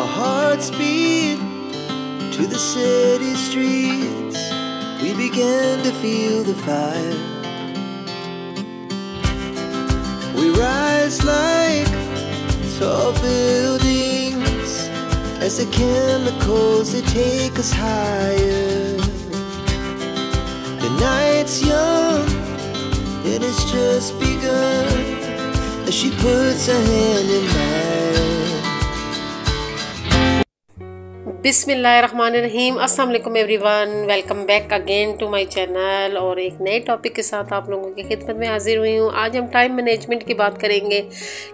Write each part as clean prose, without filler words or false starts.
Our hearts beat to the city streets. We began to feel the fire. We rise like tall buildings as the chemicals they take us higher. The night's young and it's just begun as she puts her hand in mine. बिस्मिल्लाहिर्रहमानिर्रहीम। अस्सलाम वालेकुम everyone, welcome back again to my channel और एक नए topic के साथ आप लोगों की खिदमत में हाजिर हुई हूँ। आज हम टाइम मैनेजमेंट की बात करेंगे।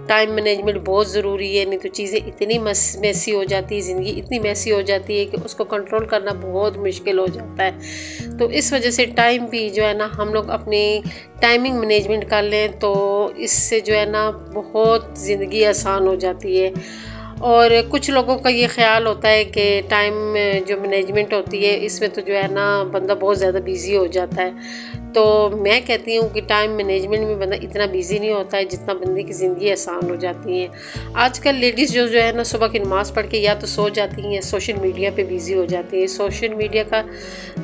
टाइम मैनेजमेंट बहुत ज़रूरी है, नहीं तो चीज़ें इतनी मैसी हो जाती है, ज़िंदगी इतनी मैसी हो जाती है कि उसको कंट्रोल करना बहुत मुश्किल हो जाता है। तो इस वजह से टाइम भी जो है ना, हम लोग अपनी टाइमिंग मैनेजमेंट कर लें तो इससे जो है ना बहुत ज़िंदगी आसान हो जाती है। और कुछ लोगों का ये ख्याल होता है कि टाइम जो मैनेजमेंट होती है इसमें तो जो है ना बंदा बहुत ज़्यादा बिज़ी हो जाता है। तो मैं कहती हूँ कि टाइम मैनेजमेंट में बंदा इतना बिज़ी नहीं होता है जितना बंदे की ज़िंदगी आसान हो जाती है। आजकल लेडीज़ जो है ना सुबह की नमाज़ पढ़ के या तो सो जाती हैं, सोशल मीडिया पे बिज़ी हो जाती है। सोशल मीडिया का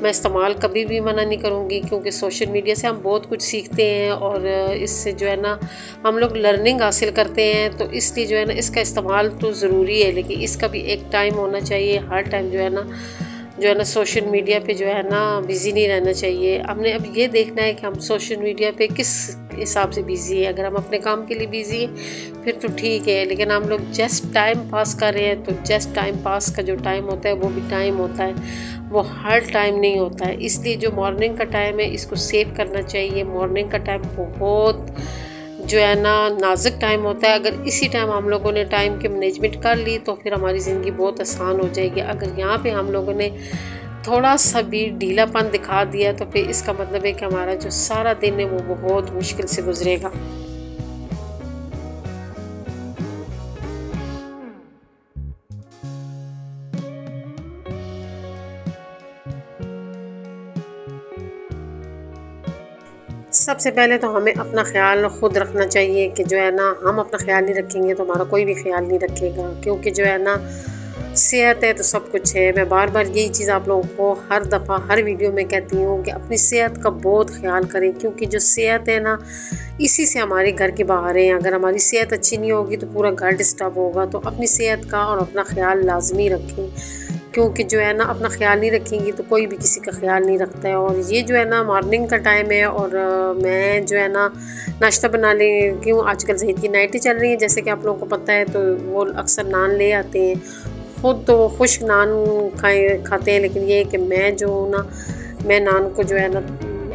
मैं इस्तेमाल कभी भी मना नहीं करूँगी, क्योंकि सोशल मीडिया से हम बहुत कुछ सीखते हैं और इससे जो है ना हम लोग लर्निंग हासिल करते हैं। तो इसलिए जो है ना इसका इस्तेमाल तो ज़रूरी है, लेकिन इसका भी एक टाइम होना चाहिए। हर टाइम जो है ना सोशल मीडिया पे जो है ना बिज़ी नहीं रहना चाहिए। हमने अब ये देखना है कि हम सोशल मीडिया पे किस हिसाब से बिज़ी है। अगर हम अपने काम के लिए बिज़ी हैं फिर तो ठीक है, लेकिन हम लोग जस्ट टाइम पास कर रहे हैं तो जस्ट टाइम पास का जो टाइम होता है वो भी टाइम होता है, वो हर टाइम नहीं होता है। इसलिए जो मॉर्निंग का टाइम है इसको सेव करना चाहिए। मॉर्निंग का टाइम बहुत जो है ना नाजुक टाइम होता है। अगर इसी टाइम हम लोगों ने टाइम की मैनेजमेंट कर ली तो फिर हमारी ज़िंदगी बहुत आसान हो जाएगी। अगर यहाँ पे हम लोगों ने थोड़ा सा भी ढीलापन दिखा दिया तो फिर इसका मतलब है कि हमारा जो सारा दिन है वो बहुत मुश्किल से गुजरेगा। सबसे पहले तो हमें अपना ख्याल ख़ुद रखना चाहिए कि जो है ना हम अपना ख्याल नहीं रखेंगे तो हमारा कोई भी ख्याल नहीं रखेगा, क्योंकि जो है ना सेहत है तो सब कुछ है। मैं बार बार यही चीज़ आप लोगों को हर दफ़ा हर वीडियो में कहती हूँ कि अपनी सेहत का बहुत ख्याल करें, क्योंकि जो सेहत है ना इसी से हमारे घर की बहारें हैं। अगर हमारी सेहत अच्छी नहीं होगी तो पूरा घर डिस्टर्ब होगा। तो अपनी सेहत का और अपना ख्याल लाजमी रखें, क्योंकि जो है ना अपना ख्याल नहीं रखेंगी तो कोई भी किसी का ख्याल नहीं रखता है। और ये जो है ना मॉर्निंग का टाइम है और मैं जो है ना नाश्ता बना लगी हूँ। आजकल ज़हीद की नाइटें चल रही हैं जैसे कि आप लोगों को पता है, तो वो अक्सर नान ले आते हैं। ख़ुद तो वो खुश्क नान खाते हैं, लेकिन ये है कि मैं जो हूँ ना मैं नान को जो है ना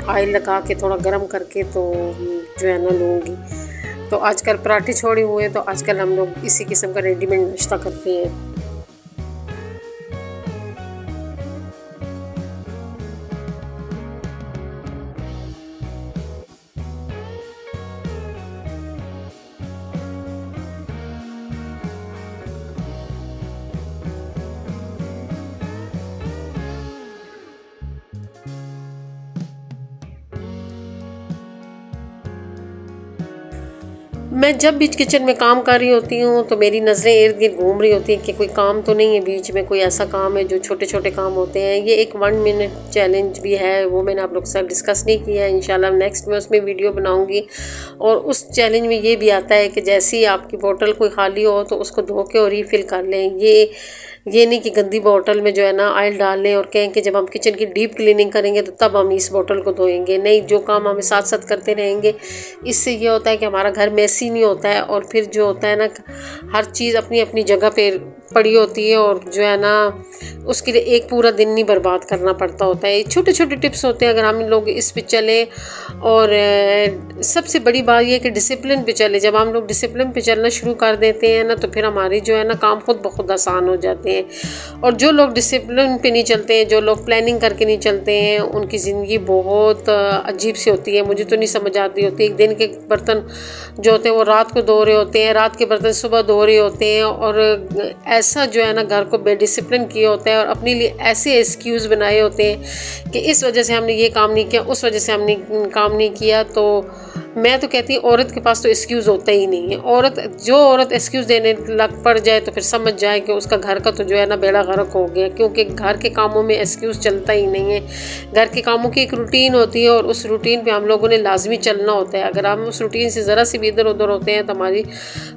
ऑयल लगा के थोड़ा गर्म करके तो जो है ना लूँगी। तो आजकल पराठे छोड़े हुए हैं तो आजकल हम लोग इसी किस्म का रेडीमेड नाश्ता करते हैं। मैं जब बीच किचन में काम कर रही होती हूँ तो मेरी नज़रें इर्द गिर्द घूम रही होती हैं कि कोई काम तो नहीं है बीच में, कोई ऐसा काम है जो छोटे छोटे काम होते हैं। ये एक 1 मिनट चैलेंज भी है, वो मैंने आप लोग के साथ डिस्कस नहीं किया है। इंशाल्लाह नेक्स्ट में उसमें वीडियो बनाऊंगी। और उस चैलेंज में ये भी आता है कि जैसे ही आपकी बोतल कोई खाली हो तो उसको धो के और रीफ़िल कर लें। ये नहीं कि गंदी बोतल में जो है ना ऑयल डाल लें और कहें कि जब हम किचन की डीप क्लीनिंग करेंगे तो तब हम इस बोतल को धोएंगे। नहीं, जो काम हमें साथ साथ करते रहेंगे इससे ये होता है कि हमारा घर मैसी नहीं होता है और फिर जो होता है ना हर चीज़ अपनी अपनी जगह पे पड़ी होती है और जो है ना उसके लिए एक पूरा दिन नहीं बर्बाद करना पड़ता होता है। छोटे छोटे टिप्स होते हैं, अगर हम लोग इस पे चले। और सबसे बड़ी बात यह कि डिसिप्लिन पे चले। जब हम लोग डिसिप्लिन पे चलना शुरू कर देते हैं ना तो फिर हमारी जो है ना काम खुद ब खुद आसान हो जाते हैं। और जो लोग डिसिप्लिन पे नहीं चलते हैं, जो लोग प्लानिंग करके नहीं चलते हैं, उनकी ज़िंदगी बहुत अजीब सी होती है। मुझे तो नहीं समझ आती होती। एक दिन के बर्तन जो होते हैं वो रात को धो रहे होते हैं, रात के बर्तन सुबह धो रहे होते हैं, और ऐसा जो है ना घर को बेडिसिप्लिन किया होता है और अपने लिए ऐसे एक्सक्यूज़ बनाए होते हैं कि इस वजह से हमने ये काम नहीं किया, उस वजह से हमने काम नहीं किया। तो मैं तो कहती हूँ औरत के पास तो एक्सक्यूज़ होता ही नहीं है। औरत एक्सक्यूज़ देने लग पड़ जाए तो फिर समझ जाए कि उसका घर का तो जो है ना बेड़ा गर्क हो गया, क्योंकि घर के कामों में एक्सक्यूज़ चलता ही नहीं है। घर के कामों की एक रूटीन होती है और उस रूटीन पे हम लोगों ने लाजमी चलना होता है। अगर हम उस रूटीन से ज़रा सी भी इधर उधर होते हैं तो हमारी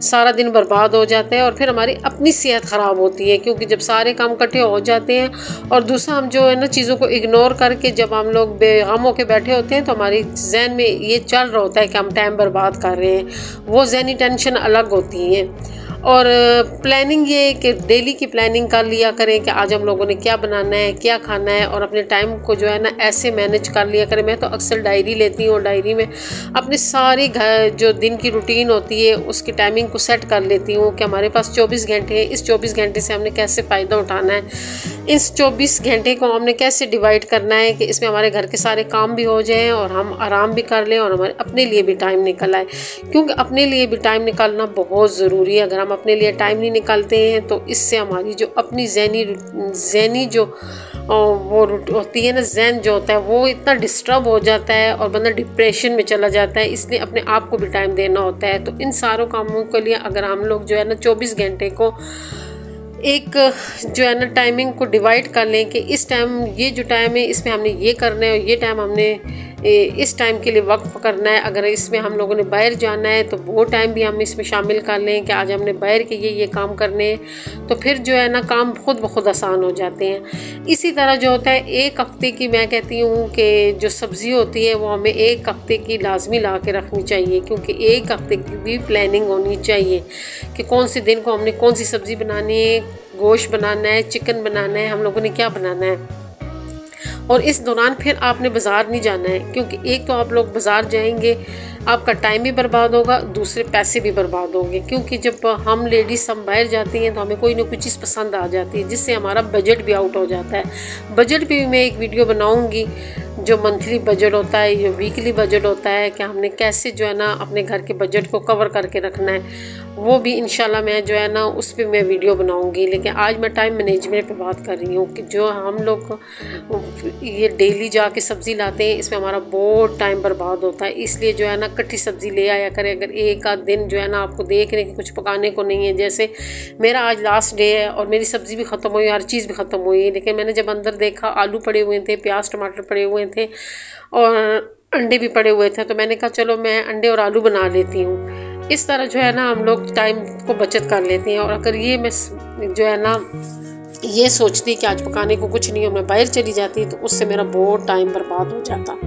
सारा दिन बर्बाद हो जाता है और फिर हमारी अपनी सेहत ख़राब होती है, क्योंकि जब सारे काम इकट्ठे हो जाते हैं और दूसरा हम जो है ना चीज़ों को इग्नोर करके जब हम लोग बेगम होकर बैठे होते हैं तो हमारी जहन में ये चल रहा होता है कि हम टाइम बर्बाद कर रहे हैं। वो जहनी टेंशन अलग होती है। और प्लानिंग ये है कि डेली की प्लानिंग कर लिया करें कि आज हम लोगों ने क्या बनाना है, क्या खाना है, और अपने टाइम को जो है ना ऐसे मैनेज कर लिया करें। मैं तो अक्सर डायरी लेती हूँ और डायरी में अपने सारी घर जो दिन की रूटीन होती है उसकी टाइमिंग को सेट कर लेती हूँ कि हमारे पास 24 घंटे हैं, इस 24 घंटे से हमने कैसे फ़ायदा उठाना है, इस 24 घंटे को हमने कैसे डिवाइड करना है कि इसमें हमारे घर के सारे काम भी हो जाएं और हम आराम भी कर लें और हमारे अपने लिए भी टाइम निकल आए, क्योंकि अपने लिए भी टाइम निकालना बहुत ज़रूरी है। अगर हम अपने लिए टाइम नहीं निकालते हैं तो इससे हमारी जो अपनी जहनी जो वो होती है ना, जहन जो होता है वो इतना डिस्टर्ब हो जाता है और बंदा डिप्रेशन में चला जाता है। इसलिए अपने आप को भी टाइम देना होता है। तो इन सारों कामों के लिए अगर हम लोग जो है ना 24 घंटे को एक जो है ना टाइमिंग को डिवाइड कर लें कि इस टाइम ये जो टाइम है इसमें हमने ये करना है और ये टाइम हमने इस टाइम के लिए वक्फ करना है। अगर इसमें हम लोगों ने बाहर जाना है तो वो टाइम भी हम इसमें शामिल कर लें कि आज हमने बाहर के ये काम करने हैं, तो फिर जो है ना काम खुद ब खुद आसान हो जाते हैं। इसी तरह जो होता है एक हफ्ते की मैं कहती हूँ कि जो सब्ज़ी होती है वो हमें एक हफ्ते की लाजमी ला के रखनी चाहिए, क्योंकि एक हफ्ते की भी प्लानिंग होनी चाहिए कि कौन से दिन को हमने कौन सी सब्ज़ी बनानी है, गोश्त बनाना है, चिकन बनाना है, हम लोगों ने क्या बनाना है। और इस दौरान फिर आपने बाज़ार नहीं जाना है, क्योंकि एक तो आप लोग बाज़ार जाएंगे आपका टाइम भी बर्बाद होगा, दूसरे पैसे भी बर्बाद होंगे, क्योंकि जब हम लेडीज़ हम बाहर जाती हैं तो हमें कोई ना कोई चीज़ पसंद आ जाती है जिससे हमारा बजट भी आउट हो जाता है। बजट भी मैं एक वीडियो बनाऊंगी, जो मंथली बजट होता है, जो वीकली बजट होता है, कि हमने कैसे जो है ना अपने घर के बजट को कवर करके रखना है, वो भी इंशाल्लाह मैं जो है ना उस पर मैं वीडियो बनाऊंगी। लेकिन आज मैं टाइम मैनेजमेंट पे बात कर रही हूँ कि जो हम लोग ये डेली जाके सब्ज़ी लाते हैं इसमें हमारा बहुत टाइम बर्बाद होता है। इसलिए जो है ना इकट्ठी सब्ज़ी ले आया करें। अगर एक आध दिन जो है ना आपको देख रहे हैं कि कुछ पकाने को नहीं है, जैसे मेरा आज लास्ट डे है और मेरी सब्ज़ी भी ख़त्म हुई, हर चीज़ भी ख़त्म हुई है, लेकिन मैंने जब अंदर देखा आलू पड़े हुए थे, प्याज टमाटर पड़े हुए थे और अंडे भी पड़े हुए थे, तो मैंने कहा चलो मैं अंडे और आलू बना लेती हूँ। इस तरह जो है ना हम लोग टाइम को बचत कर लेते हैं। और अगर ये मैं जो है ना ये सोचती कि आज पकाने को कुछ नहीं है, मैं बाहर चली जाती, तो उससे मेरा बहुत टाइम बर्बाद हो जाता।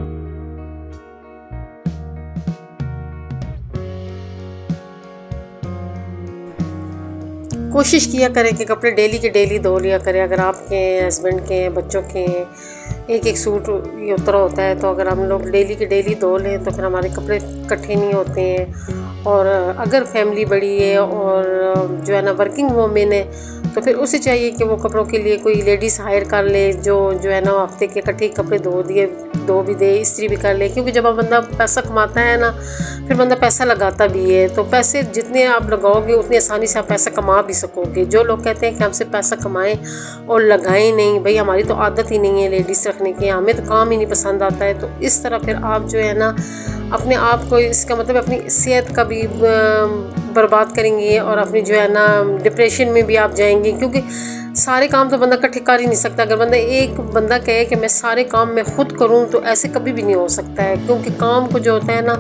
कोशिश किया करें कि कपड़े डेली के डेली धो लिया करें। अगर आपके हस्बैंड के बच्चों के एक सूट ये उतरा होता है, तो अगर हम लोग डेली के डेली धो लें तो फिर हमारे कपड़े इकट्ठे नहीं होते हैं। और अगर फैमिली बड़ी है और जो है ना वर्किंग वूमेन है, तो फिर उसे चाहिए कि वो कपड़ों के लिए कोई लेडीज़ हायर कर ले, जो है ना हफ्ते के इकट्ठे कपड़े धो भी दे, इस्त्री भी कर ले। क्योंकि जब आप बंदा पैसा कमाता है ना, फिर बंदा पैसा लगाता भी है, तो पैसे जितने आप लगाओगे उतनी आसानी से आप पैसा कमा भी सकोगे। जो लोग कहते हैं कि हमसे पैसा कमाएं और लगाएं नहीं, भाई हमारी तो आदत ही नहीं है लेडीज़ रखने की, हमें तो काम ही नहीं पसंद आता है। तो इस तरह फिर आप जो है ना अपने आप को, इसका मतलब अपनी सेहत का भी बर्बाद करेंगे और अपनी जो है ना डिप्रेशन में भी आप जाएंगे, क्योंकि सारे काम तो बंदा इकट्ठे कर ही नहीं सकता। अगर एक बंदा कहे कि मैं सारे काम मैं खुद करूं, तो ऐसे कभी भी नहीं हो सकता है, क्योंकि काम को जो होता है ना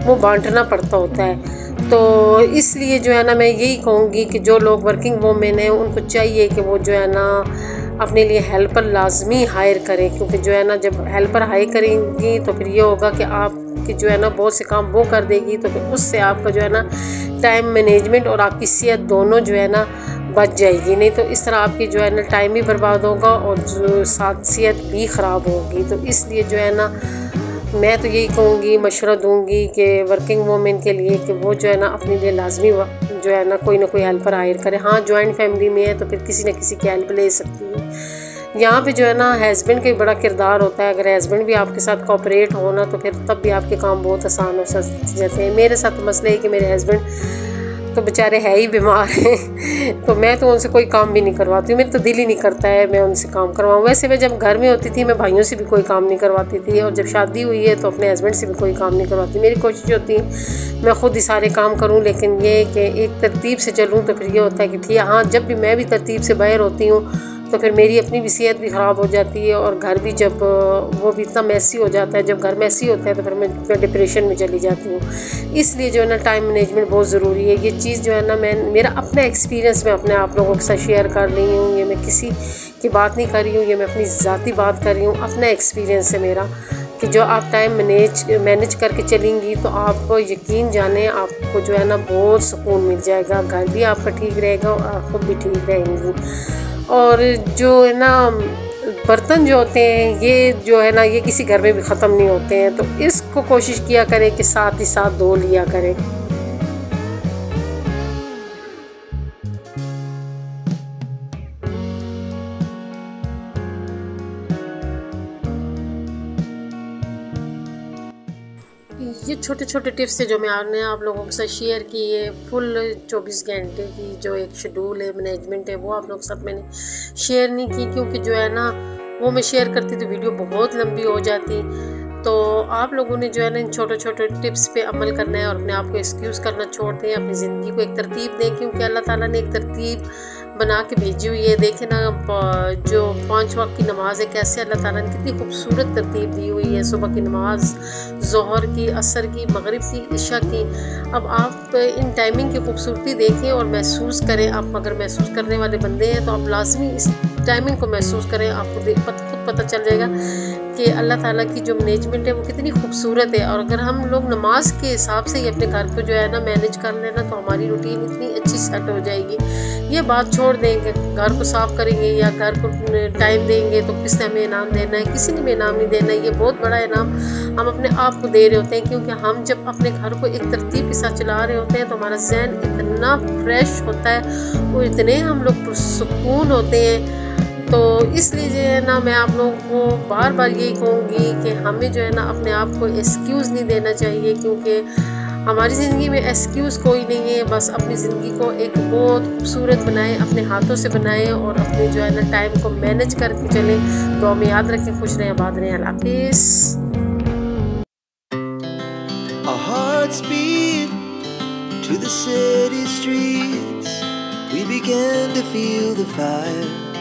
वो बांटना पड़ता होता है। तो इसलिए जो है ना मैं यही कहूँगी कि जो लोग वर्किंग वूमेन हैं उनको चाहिए कि वो जो है ना अपने लिए हेल्पर लाजमी हायर करें, क्योंकि जो है ना जब हेल्पर हायर करेंगी तो फिर ये होगा कि आपकी जो है ना बहुत से काम वो कर देगी, तो फिर उससे आपका जो है ना टाइम मैनेजमेंट और आपकी सेहत दोनों जो है ना बच जाएगी। नहीं तो इस तरह आपकी जो है ना टाइम भी बर्बाद होगा और जो साथ सेहत भी ख़राब होगी। तो इसलिए जो है ना मैं तो यही कहूँगी, मशवरा दूँगी कि वर्किंग वूमेन के लिए कि वो जो है ना अपने लिए लाजमी जो है ना कोई हेल्पर हायर करे। हाँ, जॉइंट फैमिली में है तो फिर किसी न किसी की हेल्प ले सकती है, यहाँ पे जो है ना हस्बैंड का बड़ा किरदार होता है। अगर हस्बैंड भी आपके साथ कोऑपरेट हो ना तो फिर तब भी आपके काम बहुत आसान हो जाते हैं। मेरे साथ तो मसला है कि मेरे हस्बैंड तो बेचारे है ही बीमार हैं तो मैं तो उनसे कोई काम भी नहीं करवाती हूँ। मेरा तो दिल ही नहीं करता है मैं उनसे काम करवाऊँ। वैसे मैं जब घर में होती थी मैं भाइयों से भी कोई काम नहीं करवाती थी, और जब शादी हुई है तो अपने हस्बैंड से भी कोई काम नहीं करवाती। मेरी कोशिश होती है मैं ख़ुद ही सारे काम करूँ, लेकिन ये कि एक तरतीब से चलूँ तो फिर ये होता है कि ठीक है, हाँ जब भी मैं भी तरतीब से बाहर होती हूँ तो फिर मेरी अपनी भी सेहत भी ख़राब हो जाती है, और घर भी जब वो भी इतना मैसी हो जाता है, जब घर मैसी होता है तो फिर मैं डिप्रेशन में चली जाती हूँ। इसलिए जो है ना टाइम मैनेजमेंट बहुत ज़रूरी है। ये चीज़ जो है ना मेरा अपना एक्सपीरियंस मैं अपने आप लोगों के साथ शेयर कर रही हूँ। ये मैं किसी की बात नहीं कर रही हूँ, ये मैं अपनी ज़ाती बात कर रही हूँ। अपना एक्सपीरियंस है मेरा कि जो आप टाइम मैनेज करके चलेंगी तो आप यकीन जाने आपको जो है ना बहुत सुकून मिल जाएगा, घर भी आपका ठीक रहेगा और आप खुद भी ठीक रहेंगी। और जो है ना बर्तन जो होते हैं ये जो है ना ये किसी घर में भी ख़त्म नहीं होते हैं, तो इसको कोशिश किया करें कि साथ ही साथ धो लिया करें। ये छोटे छोटे टिप्स है जो मैंने आप लोगों के साथ शेयर की है। फुल 24 घंटे की जो एक शेड्यूल है मैनेजमेंट है वो आप लोगों के साथ मैंने शेयर नहीं की, क्योंकि जो है ना वो मैं शेयर करती तो वीडियो बहुत लंबी हो जाती। तो आप लोगों ने जो है ना इन छोटे छोटे टिप्स पे अमल करना है और अपने आप को एक्सक्यूज़ करना छोड़ दें, अपनी ज़िंदगी को एक तरतीब दें, क्योंकि अल्लाह ताला ने एक तरतीब बना के भेजी हुई है। देखें ना जो 5 वक्त की नमाज़ है कैसे अल्लाह ताला ने कितनी खूबसूरत तरतीब दी हुई है। सुबह की नमाज़, ज़ोहर की, असर की, मगरिब की, इशा की। अब आप इन टाइमिंग की खूबसूरती देखें और महसूस करें। आप अगर महसूस करने वाले बंदे हैं तो आप लाजमी इस टाइमिंग को महसूस करें। आपको खुद पता चल जाएगा कि अल्लाह ताला की जो मैनेजमेंट है वो कितनी खूबसूरत है। और अगर हम लोग नमाज के हिसाब से ही अपने घर को जो है ना मैनेज कर लेना तो हमारी रूटीन इतनी अच्छी सेट हो जाएगी। ये बात छोड़ देंगे, घर को साफ़ करेंगे या घर को टाइम देंगे तो किसने हमें इनाम देना है, किसी ने भी इनाम नहीं देना है। ये बहुत बड़ा इनाम हम अपने आप को दे रहे होते हैं, क्योंकि हम जब अपने घर को एक तरतीब के साथ चला रहे होते हैं तो हमारा जहन इतना फ्रेश होता है और इतने हम लोग पुरसुकून होते हैं। तो इसलिए जो है ना मैं आप लोगों को बार बार यही कहूँगी कि हमें जो है ना अपने आप को एक्सक्यूज़ नहीं देना चाहिए, क्योंकि हमारी ज़िंदगी में एक्सक्यूज़ कोई नहीं है। बस अपनी ज़िंदगी को एक बहुत खूबसूरत बनाएं, अपने हाथों से बनाएं और अपने जो है ना टाइम को मैनेज करके चलें। तो हमें याद रखें, खुश रहें, आबाद रहें। अल्लाह हाफ़िज़। Our hearts beat to the city streets. We began to feel the fire.